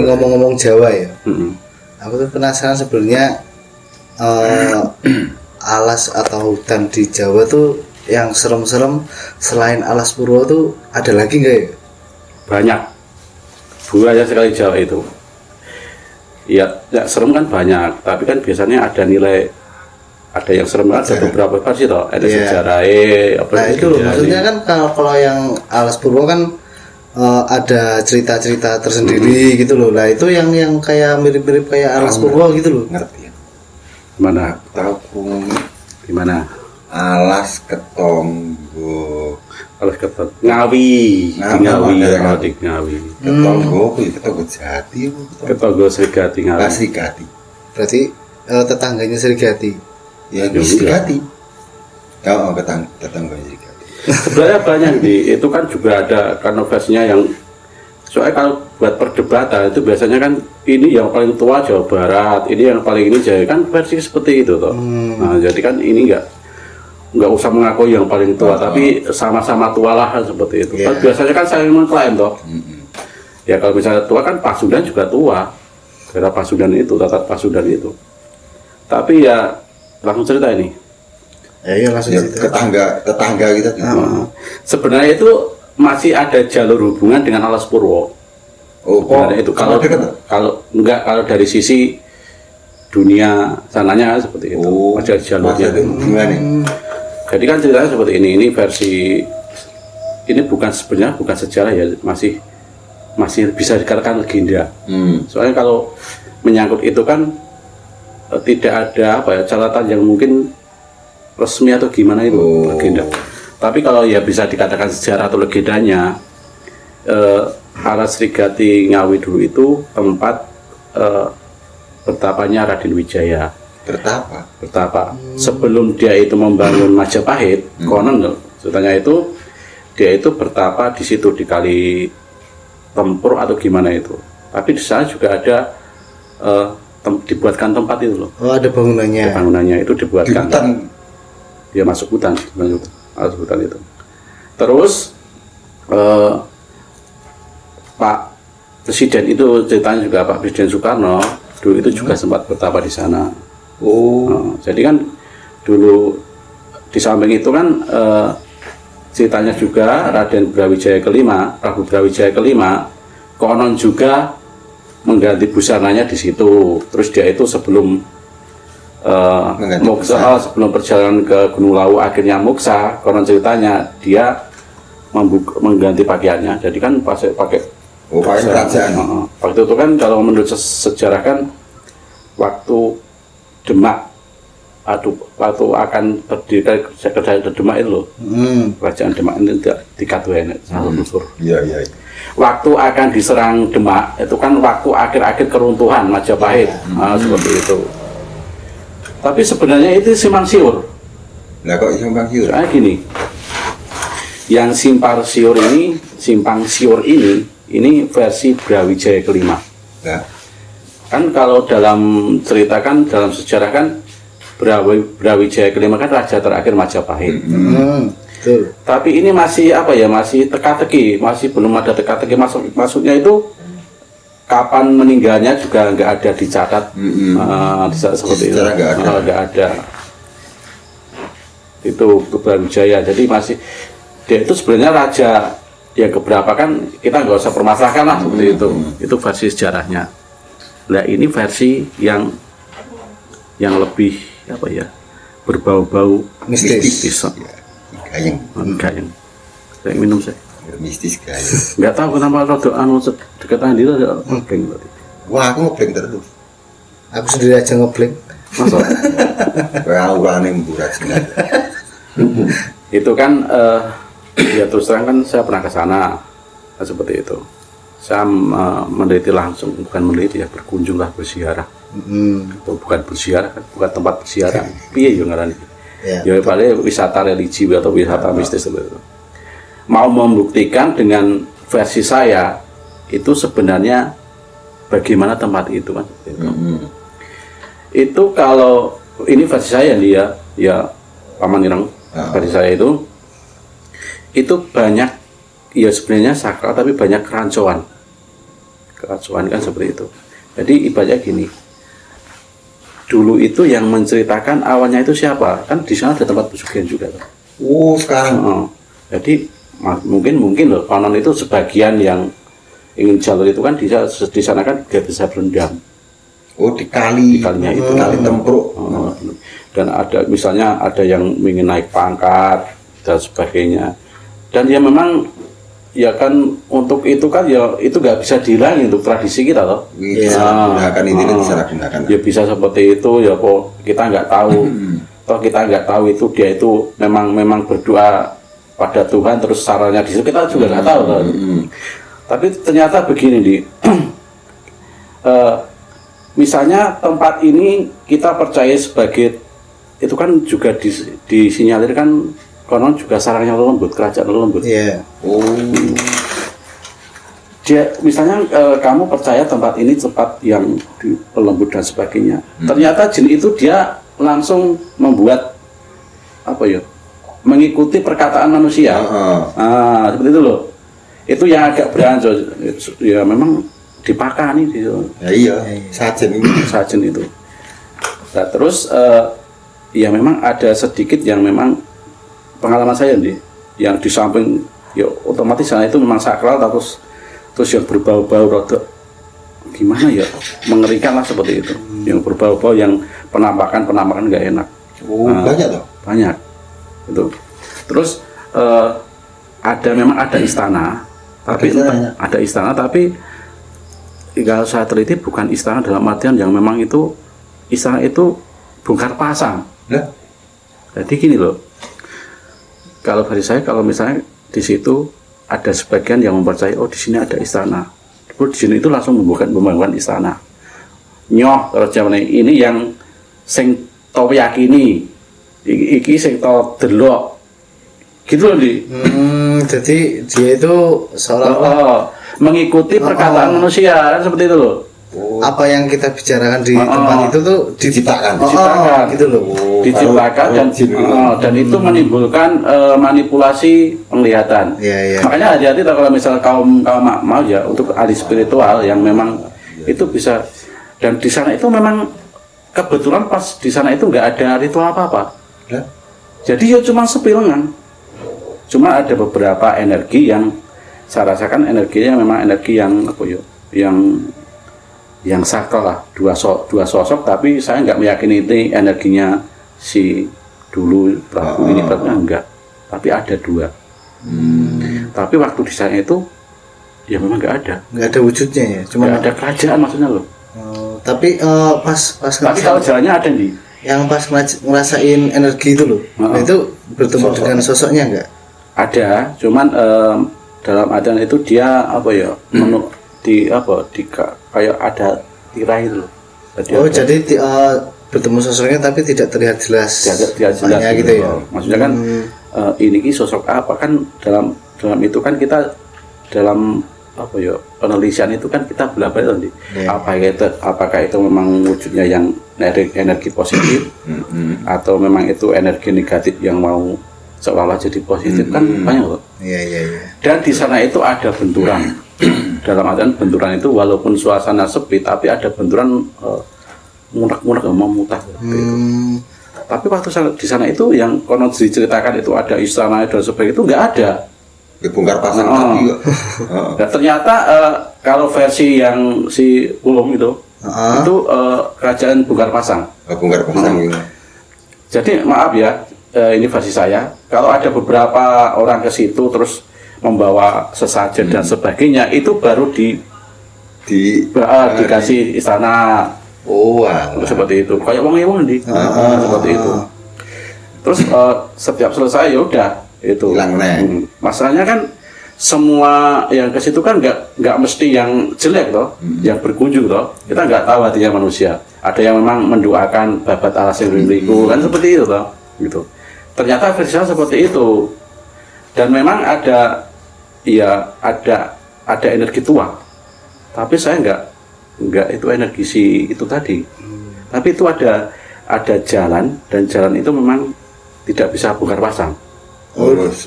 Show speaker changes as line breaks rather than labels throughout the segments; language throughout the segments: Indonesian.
ngomong-ngomong Jawa ya. Aku tuh penasaran sebenarnya alas atau hutan di Jawa tuh yang serem-serem selain Alas Purwo tuh ada lagi nggak ya?
Banyak, banyak sekali Jawa itu. Ya serem kan banyak, tapi kan biasanya ada nilai, ada yang serem, ada beberapa versi toh, ada sejarahnya.
Nah itu maksudnya kan kalau yang Alas Purwo kan ada cerita-cerita tersendiri gitu loh. Nah itu yang kayak mirip-mirip kayak Alas Purwo gitu loh.
Ngerti ya?
Mana?
Tahu
Di mana?
Alas Ketonggo.
Alas Ketong. Ngawi. Di Ngawi.
Ketonggo kuwi Ketonggo Jati.
Ketonggo Srigati Ngawi.
Srigati.
Berarti tetangganya Srigati.
Ya Srigati. Oh, tetangga Srigati.
Sebenarnya banyak itu kan juga ada karena versinya yang soalnya kalau buat perdebatan itu biasanya kan ini yang paling tua Jawa Barat, ini yang paling ini Jawa, kan versi seperti itu toh. Nah, jadi kan ini nggak usah mengaku yang paling tua, tapi sama-sama tua lah seperti itu. Kan biasanya kan saling mengklaim toh. Ya kalau misalnya tua kan Pasundan juga tua, daerah Pasundan itu, Tatar Pasundan itu. Tapi ya langsung cerita ini.
Ya langsung cerita.
Tetangga kita.
Sebenarnya itu masih ada jalur hubungan dengan Alas Purwo.
Oh,
itu kalau dari sisi dunia sananya seperti itu.
Oh,
ada jalurnya. Jadi kan ceritanya seperti ini. Ini versi ini sebenarnya bukan sejarah ya, masih bisa dikatakan legenda. Soalnya kalau menyangkut itu kan tidak ada catatan yang mungkin resmi atau gimana itu legenda. Tapi kalau ya bisa dikatakan sejarah atau legendanya, Alas Srigati Ngawi dulu itu tempat bertapanya Raden Wijaya. Bertapa. Sebelum dia itu membangun Majapahit, konon ceritanya itu dia itu bertapa di situ di Kali Tempur atau gimana itu. Tapi di sana juga ada dibuatkan tempat itu loh.
Oh, ada bangunannya.
Bangunannya itu dibuatkan. Dia masuk hutan itu. Terus Pak Presiden itu ceritanya juga Pak Presiden Soekarno dulu itu juga sempat bertapa di sana. Jadi kan dulu di samping itu kan ceritanya juga Raden Brawijaya kelima, Prabu Brawijaya kelima, konon juga mengganti busananya di situ. Terus dia itu sebelum moksa, sebelum perjalanan ke Gunung Lawu akhirnya moksa, konon ceritanya dia mengganti pakaiannya. Jadi kan pakai
kerajaan.
Waktu itu kan kalau menurut sejarah kan waktu Demak waktu akan berdiri kerajaan Demak itu loh. Kerajaan Demak ini di Katwen Unsur.
Iya.
Waktu akan diserang Demak itu kan waktu akhir-akhir keruntuhan Majapahit. Seperti itu. Tapi sebenarnya itu simpang siur.
Nah kok simpang siur?
Soalnya gini, yang simpang siur ini versi Brawijaya kelima.
Nah.
Kan kalau dalam cerita kan dalam sejarah kan Brawijaya kelima kan raja terakhir Majapahit. Tapi ini masih masih teka-teki, masih belum ada teka-teki. Maksudnya itu kapan meninggalnya juga nggak ada dicatat. Seperti itu nggak ada. Itu Brawijaya. Jadi masih dia itu sebenarnya raja yang keberapa kan kita nggak usah permasalahkan lah seperti itu. Itu versi sejarahnya. Nah ini versi yang lebih berbau-bau mistis. Gayeng. Saya minum saya.
Mistis gayeng.
Nggak tahu kenapa rada dekat tangan dia ada ngebleng tadi.
Wah, aku ngebleng terus.
Aku sendiri aja ngebleng.
Masa?
Aurane mburat sini.
Itu kan ya terus terang kan saya pernah ke sana seperti itu. Saya meneliti langsung, bukan meneliti ya, berkunjung lah, berziarah. Atau bukan berziarah, bukan tempat berziarah. Piye yo ngarani. Ya paling wisata religi atau wisata mistis seperti itu. Mau membuktikan dengan versi saya itu sebenarnya bagaimana tempat itu kan. Itu kalau ini versi saya dia ya Paman Ireng, versi saya itu banyak ya sebenarnya sakral tapi banyak kerancuan keracuan kan seperti itu. Jadi ibaratnya gini, dulu itu yang menceritakan awalnya itu siapa? Kan di sana ada tempat pesugihan juga.
Oh, sekarang.
Jadi mungkin loh konon itu sebagian yang ingin jalur itu kan di sana kan gak bisa berendam.
Oh, di kalinya
itu
kali Tempruk.
Dan ada misalnya ada yang ingin naik pangkat dan sebagainya. Dan ya memang ya kan untuk itu kan ya itu nggak bisa dihilangin untuk tradisi kita loh.
Gunakan ini disalahgunakan.
Ya bisa seperti itu ya kok kita nggak tahu. Toh kita nggak tahu itu dia itu memang berdoa pada Tuhan terus caranya di situ kita juga nggak tahu loh. Tapi ternyata begini nih. Misalnya tempat ini kita percaya sebagai itu kan juga disinyalir kan konon juga sarangnya lembut, kerajaan lembut.
Iya.
Oh.
Dia misalnya kamu percaya tempat ini tempat yang lembut dan sebagainya. Ternyata jin itu dia langsung membuat apa ya? Mengikuti perkataan manusia. Seperti itu loh. Itu yang agak beranjak. Ya memang dipakani gitu.
Ya iya, sajen
itu. Nah, terus ya memang ada sedikit yang memang pengalaman saya nih, yang di samping ya otomatis sana itu memang sakral terus yang berbau-bau rodok gimana ya mengerikan lah seperti itu, yang berbau-bau yang penampakan nggak enak.
Banyak loh.
Banyak itu. Terus memang ada istana, tapi ada istana tapi kalau saya teliti bukan istana dalam artian yang memang itu istana itu bongkar pasang. Jadi gini loh, kalau dari saya kalau misalnya di situ ada sebagian yang mempercayai oh di sini ada istana, terus di sini itu langsung membangun istana. Nyoh kalau zaman ini yang sing tau yakini, iki sing tau delok, gitu loh di.
Jadi dia itu seolah
mengikuti perkataan manusia kan seperti itu loh.
Apa yang kita bicarakan di tempat itu tuh
diciptakan
gitu loh.
Diciptakan dan itu menimbulkan manipulasi penglihatan. Makanya hati-hati kalau misal kaum mau ya untuk ahli spiritual yang memang itu bisa. Dan di sana itu memang kebetulan pas di sana itu nggak ada ritual apa-apa. Jadi ya cuma sepi lengan. Cuma ada beberapa energi yang saya rasakan energinya memang energi yang apa ya, yang sakral lah, dua sosok tapi saya nggak meyakini itu energinya si dulu Prabu ini Prabu enggak, tapi ada dua. Tapi waktu di sana itu ya memang nggak ada
wujudnya ya, cuma
ada kerajaan maksudnya loh.
Tapi
tapi kalau jalannya ada nih
yang pas ngerasain energi itu loh, itu bertemu dengan sosoknya enggak?
Ada, cuman dalam artian itu dia apa ya kayak ada tirai loh.
Jadi bertemu sosoknya tapi tidak terlihat jelas.
Tidak jelas
gitu ya.
Maksudnya kan ini sosok apa kan dalam itu kan kita dalam apa ya penelitian itu kan kita belajar nanti apakah itu memang wujudnya yang energi positif atau memang itu energi negatif yang mau seolah-olah jadi positif kan banyak loh.
Iya.
Dan di sana itu ada benturan. Dalam artian benturan itu walaupun suasana sepi tapi ada benturan munak-munak memutah. Tapi waktu di sana itu yang konon diceritakan itu ada istana dan sebagainya itu nggak ada.
Bongkar pasang tadi.
Dan ternyata kalau versi yang si Ulung itu kerajaan bongkar pasang.
Bongkar pasang.
Jadi maaf ya. Ini versi saya. Kalau ada beberapa orang ke situ terus membawa sesajen dan sebagainya, itu baru dikasih istana. Seperti itu. Kayak wong di. Seperti itu. Terus setiap selesai ya udah itu. Masalahnya kan semua yang ke situ kan nggak mesti yang jelek toh, yang berkunjung toh. Kita nggak tahu hatinya manusia. Ada yang memang mendoakan babat alas yang beriku kan seperti itu toh. Gitu. Ternyata versi seperti itu, dan memang ada energi tua, tapi saya nggak itu energi si itu tadi, tapi itu ada jalan dan jalan itu memang tidak bisa bongkar pasang.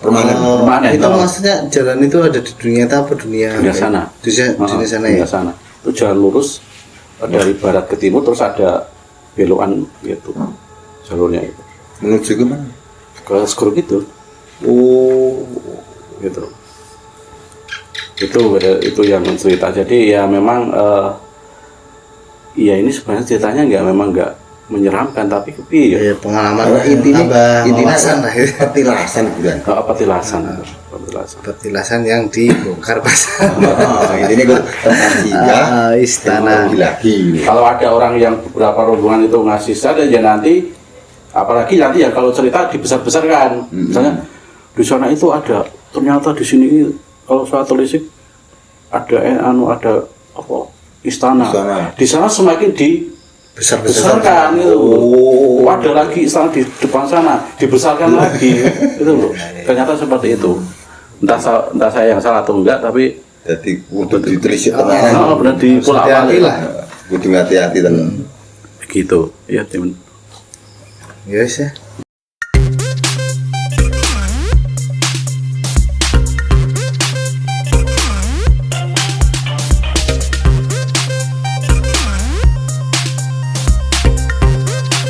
Permanen.
Itu maksudnya jalan itu ada di dunia apa dunia
sana?
Dunia sana ya.
Sana. itu jalan lurus dari barat ke timur, terus ada belokan gitu jalurnya itu
Menuju ke mana?
ke Skru gitu.
Oh,
Gitu. Itu yang cerita. Jadi ya memang ya ini sebenarnya ceritanya nggak menyeramkan, tapi
Ya, pengalaman
intinya
wawasan lah ya.
petilasan bukan?
petilasan.
Petilasan yang dibongkar pasang.
Intinya gue tempat singgah
Istana.
lagi.
Kalau ada orang yang beberapa rombongan itu ngasih saja ya nanti, apalagi nanti ya kalau cerita dibesar-besarkan. Misalnya di sana itu ada, ternyata di sini kalau saya tulis ada ada apa istana. Di sana semakin dibesarkan itu.
Oh.
Ada lagi istana di depan sana, dibesarkan lagi. Itu loh. Ternyata seperti itu. Entah saya yang salah atau enggak, tapi
Jadi untuk ditelisik tenang.
benar di pola
Hati-hati
awal
lah.
Kudu hati-hati tenang.
gitu. Ya, teman.
Yes ya.